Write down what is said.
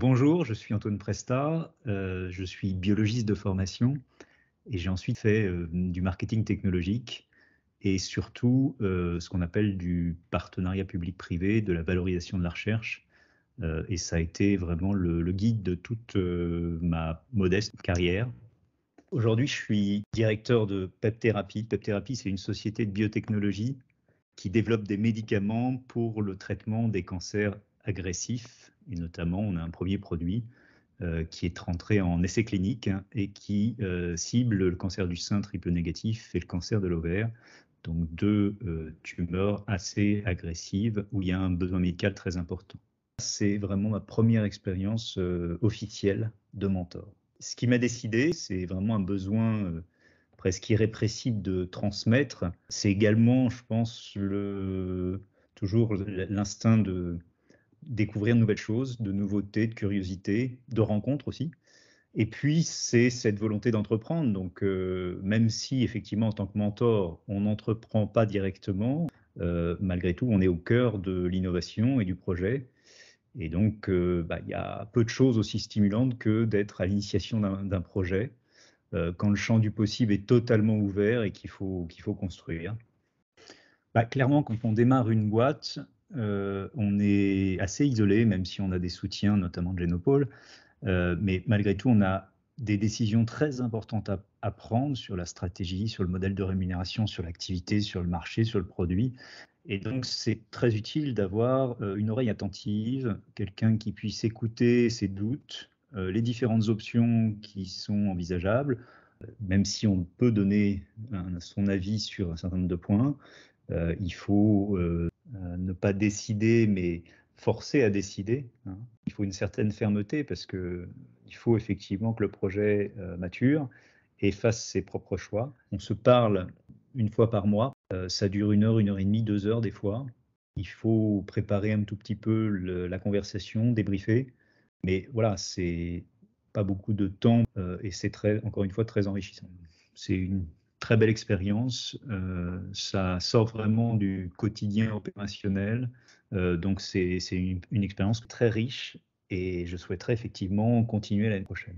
Bonjour, je suis Antoine Presta, je suis biologiste de formation et j'ai ensuite fait du marketing technologique et surtout ce qu'on appelle du partenariat public-privé, de la valorisation de la recherche. Et ça a été vraiment le guide de toute ma modeste carrière. Aujourd'hui, je suis directeur de PepTherapy. PepTherapy, c'est une société de biotechnologie qui développe des médicaments pour le traitement des cancers agressifs. Et notamment, on a un premier produit qui est rentré en essai clinique et qui cible le cancer du sein triple négatif et le cancer de l'ovaire. Donc deux tumeurs assez agressives où il y a un besoin médical très important. C'est vraiment ma première expérience officielle de mentor. Ce qui m'a décidé, c'est vraiment un besoin presque irrépressible de transmettre. C'est également, je pense, toujours l'instinct de découvrir de nouvelles choses, de nouveautés, de curiosité, de rencontres aussi. Et puis, c'est cette volonté d'entreprendre. Donc, même si effectivement, en tant que mentor, on n'entreprend pas directement, malgré tout, on est au cœur de l'innovation et du projet. Et donc, il y a peu de choses aussi stimulantes que d'être à l'initiation d'un projet, quand le champ du possible est totalement ouvert et qu'il faut construire. Clairement, quand on démarre une boîte, on est assez isolé, même si on a des soutiens, notamment de Genopole. Mais malgré tout, on a des décisions très importantes à prendre sur la stratégie, sur le modèle de rémunération, sur l'activité, sur le marché, sur le produit. Et donc, c'est très utile d'avoir une oreille attentive, quelqu'un qui puisse écouter ses doutes, les différentes options qui sont envisageables, même si on peut donner son avis sur un certain nombre de points. Il faut ne pas décider, mais forcer à décider, hein. Il faut une certaine fermeté parce qu'il faut effectivement que le projet mature et fasse ses propres choix. On se parle une fois par mois. Ça dure 1 heure et demie, 2 heures des fois. Il faut préparer un tout petit peu la conversation, débriefer. Mais voilà, c'est pas beaucoup de temps et c'est encore une fois, très enrichissant. C'est une très belle expérience. Ça sort vraiment du quotidien opérationnel. Donc c'est une expérience très riche et je souhaiterais effectivement continuer l'année prochaine.